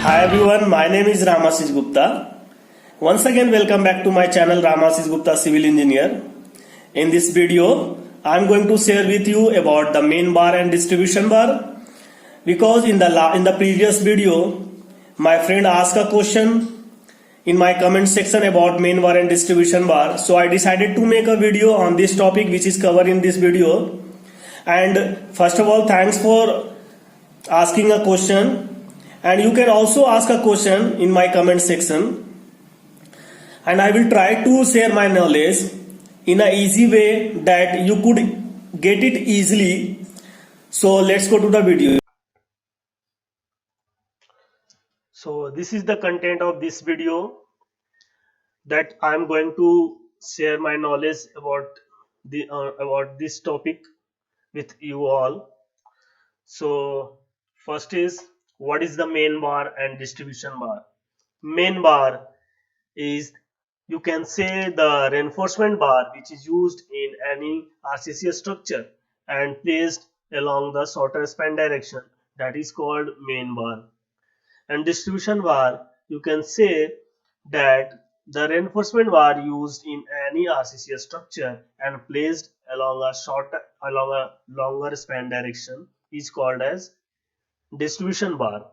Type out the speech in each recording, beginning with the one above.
Hi everyone, my name is Ramashish Gupta. Once again, welcome back to my channel Ramashish Gupta Civil Engineer. In this video, I am going to share with you about the main bar and distribution bar. Because in the previous video, my friend asked a question in my comment section about main bar and distribution bar. So I decided to make a video on this topic which is covered in this video. And first of all, thanks for asking a question. And you can also ask a question in my comment section. And I will try to share my knowledge in a easy way that you could get it easily. So let's go to the video. So this is the content of this video, that I am going to share my knowledge about this topic with you all. So first is, what is the main bar and distribution bar? Main bar is, you can say, the reinforcement bar which is used in any RCC structure and placed along the shorter span direction, that is called main bar. And distribution bar, you can say that the reinforcement bar used in any RCC structure and placed along a longer span direction is called as distribution bar.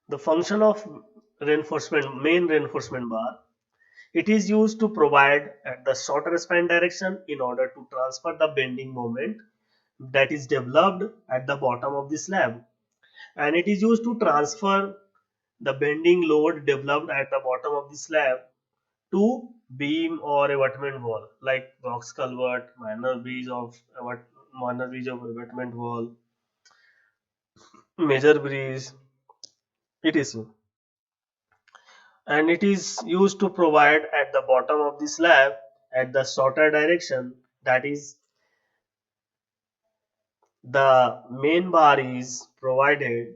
The function of main reinforcement bar, it is used to provide at the shorter span direction in order to transfer the bending moment that is developed at the bottom of the slab, and it is used to transfer the bending load developed at the bottom of the slab to beam or abutment wall, like box culvert, minor bridge of abutment wall, major bridge, etc. And it is used to provide at the bottom of the slab at the shorter direction, that is, the main bar is provided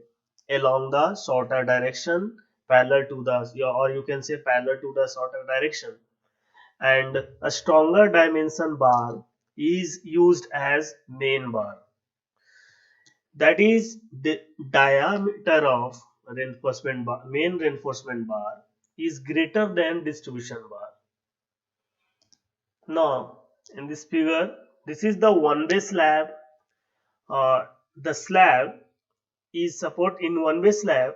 along the shorter direction parallel to the, or you can say parallel to the shorter direction, and a stronger dimension bar is used as main bar, that is, the diameter of main reinforcement bar is greater than distribution bar. Now, in this figure, this is the one-way slab. The slab is support in one-way slab.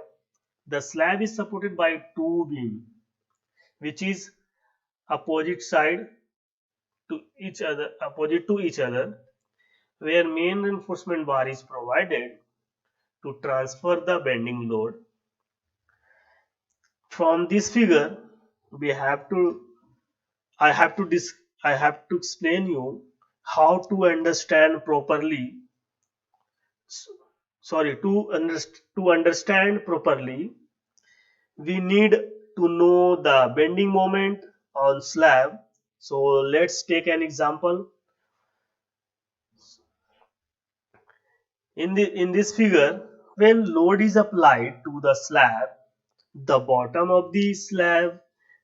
The slab is supported by two beam, which is opposite to each other, where main reinforcement bar is provided to transfer the bending load. From this figure, we have to I have to explain you how to understand properly. Sorry, to understand properly, we need to know the bending moment on slab. So let's take an example. In this figure, when load is applied to the slab, the bottom of the slab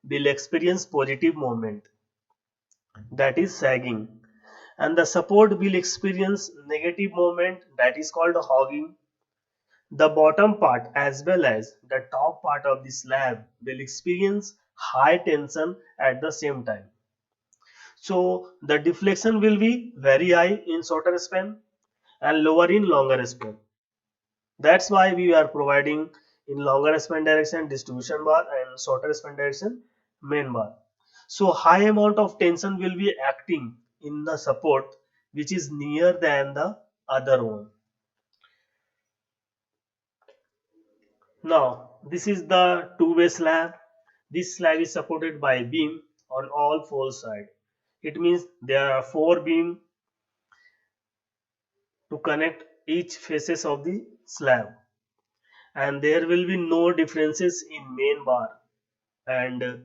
will experience positive moment, that is sagging, and the support will experience negative moment, that is called hogging. The bottom part as well as the top part of the slab will experience high tension at the same time. So the deflection will be very high in shorter span and lower in longer span. That's why we are providing in longer span direction distribution bar and shorter span direction main bar. So high amount of tension will be acting in the support which is near than the other one. Now this is the two-way slab. This slab is supported by beam on all four sides. It means there are four beams to connect each faces of the slab, and there will be no differences in main bar and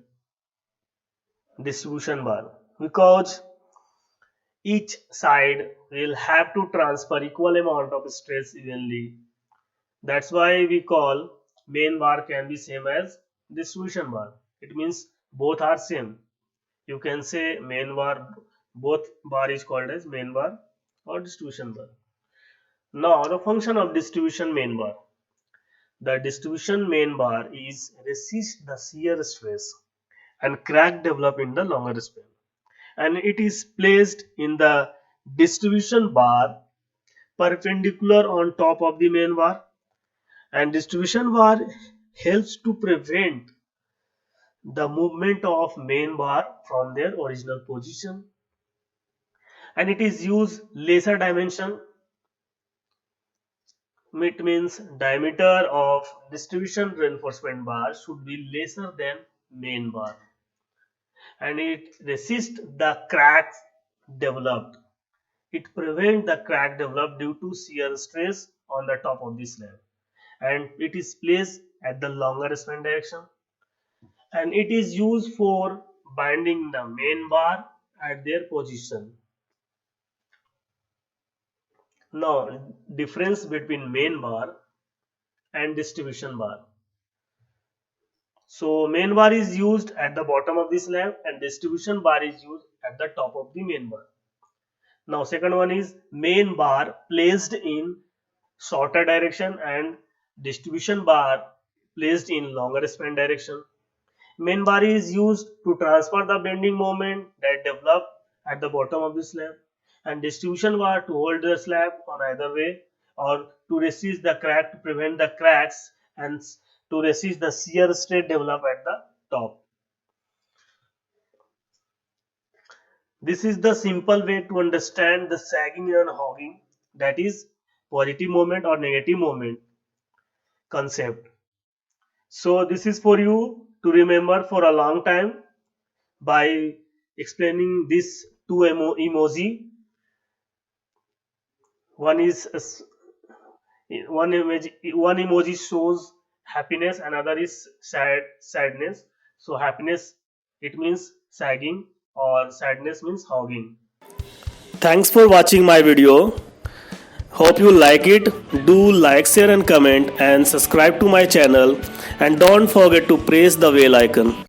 distribution bar, because each side will have to transfer equal amount of stress evenly. That's why we call main bar can be same as distribution bar. It means both are same. You can say main bar Both bar is called as main bar or distribution bar. Now the function of distribution main bar. The distribution main bar is resist the shear stress and crack develop in the longer span, and it is placed in the distribution bar perpendicular on top of the main bar, and distribution bar helps to prevent the movement of main bar from their original position, and it is use lesser dimension. It means diameter of distribution reinforcement bar should be lesser than main bar, and it resists the cracks developed. It prevents the crack developed due to shear stress on the top of the slab, and it is placed at the longer span direction, and it is used for binding the main bar at their position. Now, difference between main bar and distribution bar. So main bar is used at the bottom of the slab and distribution bar is used at the top of the main bar. Now second one is main bar placed in shorter direction and distribution bar placed in longer span direction. Main bar is used to transfer the bending moment that develop at the bottom of the slab, and distribution bar to hold the slab on either way or to resist the crack, to prevent the cracks and to resist the shear stress develop at the top. This is the simple way to understand the sagging and hogging, that is positive moment or negative moment concept. So this is for you to remember for a long time by explaining this two emoji. One is one emoji shows happiness, another is sadness. So happiness, it means sagging, or sadness means hogging. Thanks for watching my video. Hope you like it. Do like, share and comment and subscribe to my channel, and don't forget to press the bell icon.